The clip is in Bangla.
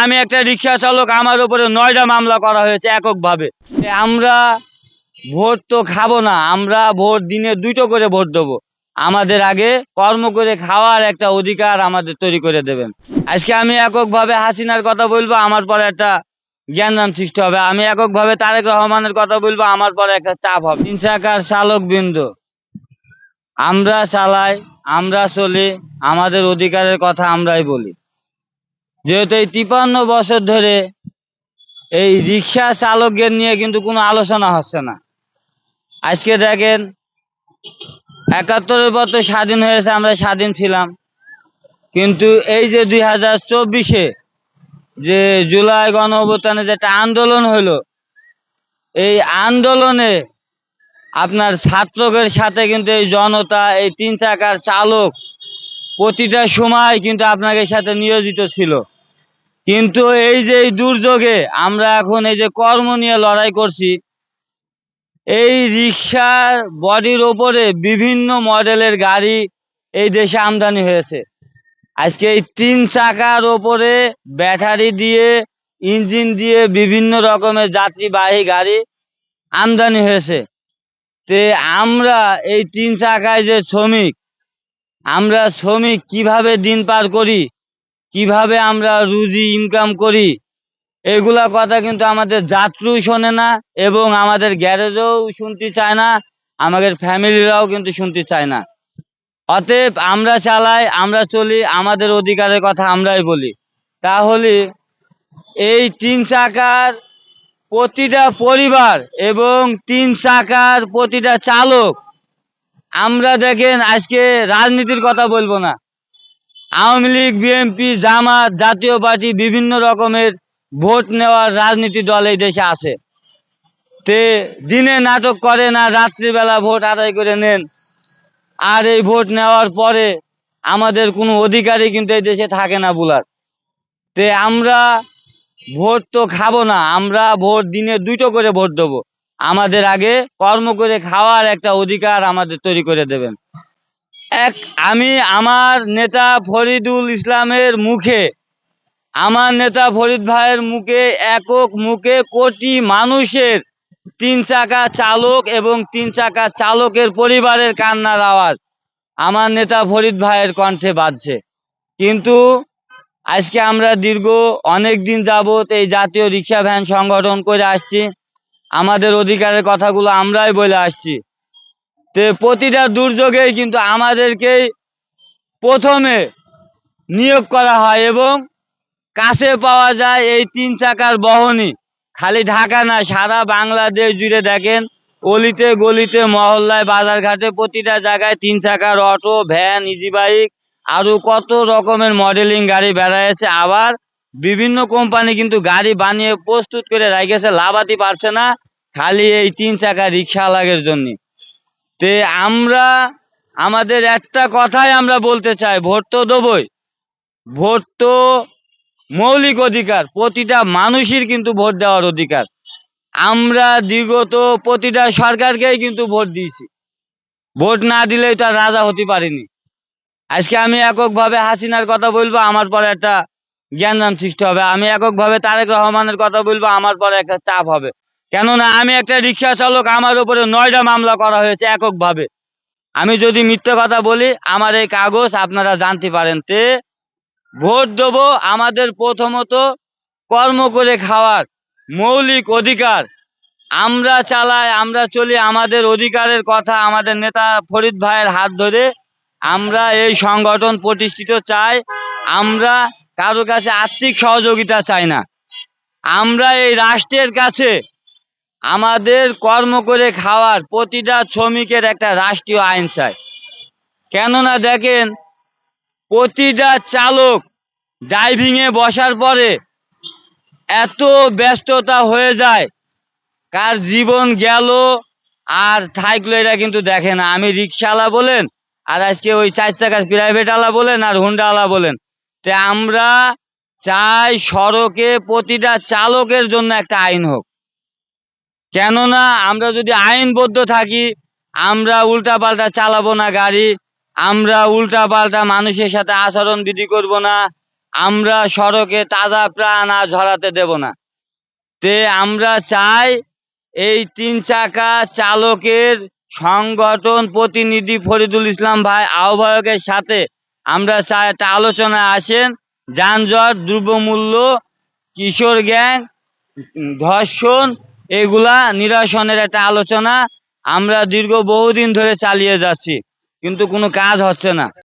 আমি একটা রিক্সা চালক, আমার উপরে 9টা মামলা করা হয়েছে এককভাবে। আমরা ভোট তো খাবো না, আমরা ভোট দিনে 2টো করে ভোট দেবো। আমাদের আগে কর্ম করে খাওয়ার একটা অধিকার আমাদের তৈরি করে দেবেন। আজকে আমি এককভাবে হাসিনার কথা বলবো, আমার পরে একটা জ্ঞানদান সৃষ্টি হবে। আমি এককভাবে তারেক রহমানের কথা বলবো, আমার পরে একটা চাপ হবে। 3 চাকার চালক বিন্দু, আমরা চালাই, আমরা চলি, আমাদের অধিকারের কথা আমরাই বলি। যেহেতু এই 53 বছর ধরে এই রিক্সা চালকদের নিয়ে কিন্তু কোনো আলোচনা হচ্ছে না। আজকে দেখেন 71-এর পর তো স্বাধীন হয়েছে, আমরা স্বাধীন ছিলাম, কিন্তু এই যে 2024-এ যে জুলাই গণ অভ্যুত্থানে যেটা আন্দোলন হলো, এই আন্দোলনে আপনার ছাত্রদের সাথে কিন্তু এই জনতা, এই 3 চাকার চালক প্রতিটা সময় কিন্তু আপনাদের সাথে নিয়োজিত ছিল। কিন্তু এই যে এই দুর্যোগে আমরা এখন এই যে কর্ম নিয়ে লড়াই করছি, এই রিক্সার বডির ওপরে বিভিন্ন মডেলের গাড়ি এই দেশে আমদানি হয়েছে। আজকে এই 3 চাকার ওপরে ব্যাটারি দিয়ে, ইঞ্জিন দিয়ে বিভিন্ন রকমের যাত্রীবাহী গাড়ি আমদানি হয়েছে। তে আমরা এই 3 চাকায় যে শ্রমিক, আমরা শ্রমিক কিভাবে দিন পার করি, কিভাবে আমরা রুজি ইনকাম করি, এগুলা কথা কিন্তু আমাদের যাত্রীও শোনে না, এবং আমাদের গ্যারেজও শুনতে চায় না, আমাদের ফ্যামিলিরাও কিন্তু শুনতে চায় না। অতএব আমরা চালাই, আমরা চলি, আমাদের অধিকারের কথা আমরাই বলি। তাহলে এই 3 চাকার প্রতিটা পরিবার এবং 3 চাকার প্রতিটা চালক, আমরা দেখেন আজকে রাজনীতির কথা বলবো না, আওয়ামী লীগ, বিএনপি, জামাত, জাতীয় পার্টি বিভিন্ন রকমের ভোট নেওয়ার রাজনীতি দল এই দেশে আছে। তে দিনে নাটক করে না, রাত্রিবেলা ভোট আদায় করে নেন, আর এই ভোট নেওয়ার পরে আমাদের কোনো অধিকারই কিন্তু এই দেশে থাকে না বলার। তে আমরা ভোট তো খাবো না, আমরা ভোট দিনে 2টো করে ভোট দেবো। আমাদের আগে কর্ম করে খাওয়ার একটা অধিকার আমাদের তৈরি করে দেবেন। আমি আমার নেতা ফরিদুল ইসলামের মুখে, আমার নেতা ফরিদ ভাইয়ের মুখে, একক মুখে কোটি মানুষের 3 চাকা চালক এবং 3 চাকা চালকের পরিবারের কান্নার আওয়াজ আমার নেতা ফরিদ ভাইয়ের কণ্ঠে বাজছে। কিন্তু আজকে আমরা দীর্ঘ অনেক দিন যাবত এই জাতীয় রিক্সা ভ্যান সংগঠন করে আসছি, আমাদের অধিকারের কথাগুলো আমরাই বলে আসছি। তো প্রতিটা দুর্যোগেই কিন্তু আমাদেরকেই প্রথমে নিয়োগ করা হয়, এবং কাছে পাওয়া যায় এই 3 চাকার বহনই। খালি ঢাকা না, সারা বাংলাদেশ জুড়ে দেখেন, অলিতে গলিতে, মহল্লায়, বাজারঘাটে প্রতিটা জায়গায় 3 চাকার অটো, ভ্যান, ইজি বাইক, আরও কত রকমের মডেলিং গাড়ি বেড়াইছে। আবার বিভিন্ন কোম্পানি কিন্তু গাড়ি বানিয়ে প্রস্তুত করে রেখেছে, লাভাতে পারছে না, খালি এই 3 চাকা রিক্সাওয়ালাদের জন্য। তে আমরা আমাদের একটা কথাই আমরা বলতে চাই, ভোট তো দেবই, ভোট তো মৌলিক অধিকার, প্রতিটা মানুষের কিন্তু ভোট দেওয়ার অধিকার। আমরা দীর্ঘত প্রতিটা সরকারকেই কিন্তু ভোট দিয়েছি, ভোট না দিলেই তার রাজা হতে পারিনি। আজকে আমি এককভাবে হাসিনার কথা বলবো, আমার পরে একটা জ্ঞানদান সৃষ্টি হবে। আমি এককভাবে তারেক রহমানের কথা বলবো, আমার পরে একটা চাপ হবে। কেননা আমি একটা রিক্সা চালক, আমার উপরে 9টা মামলা করা হয়েছে এককভাবে। আমি যদি মিথ্যে কথা বলি, আমার এই কাগজ আপনারা জানতে পারেন। তে ভোট দেবো আমাদের প্রথমত কর্ম করে খাওয়ার মৌলিক অধিকার। আমরা চালাই, আমরা চলি, আমাদের অধিকারের কথা আমাদের নেতা ফরিদ ভাইয়ের হাত ধরে আমরা এই সংগঠন প্রতিষ্ঠিত চাই। আমরা কারো কাছে আর্থিক সহযোগিতা চাই না, আমরা এই রাষ্ট্রের কাছে আমাদের কর্ম করে খাওয়ার প্রতিটা শ্রমিকের একটা রাষ্ট্রীয় আইন চাই। কেননা দেখেন, প্রতিটা চালক ড্রাইভিংয়ে বসার পরে এত ব্যস্ততা হয়ে যায়, কার জীবন গেল আর থাকলো এটা কিন্তু দেখে না। আমি রিক্সাওয়ালা বলেন, আর আজকে ওই 4 চাকার প্রাইভেটওয়ালা বলেন, আর হুন্ডাওয়ালা বলেন, তে আমরা চাই সড়কে প্রতিটা চালকের জন্য একটা আইন হোক। কেননা আমরা যদি আইনবদ্ধ থাকি, আমরা উল্টাপাল্টা চালাবো না গাড়ি, আমরা উল্টাপাল্টা মানুষের সাথে আচরণ বিধি করব না, আমরা সড়কে তাজা প্রাণ আর ঝরাতে দেব না। তে আমরা চাই এই 3 চাকা চালকের সংগঠন প্রতিনিধি ফরিদুল ইসলাম ভাই আহ্বায়কের সাথে আমরা চাই একটা আলোচনায় আসেন। যানজট, দ্রব্যমূল্য, কিশোর গ্যাং, ধর্ষণ এগুলা নিরসনের একটা আলোচনা আমরা দীর্ঘ বহুদিন ধরে চালিয়ে যাচ্ছি, কিন্তু কোনো কাজ হচ্ছে না।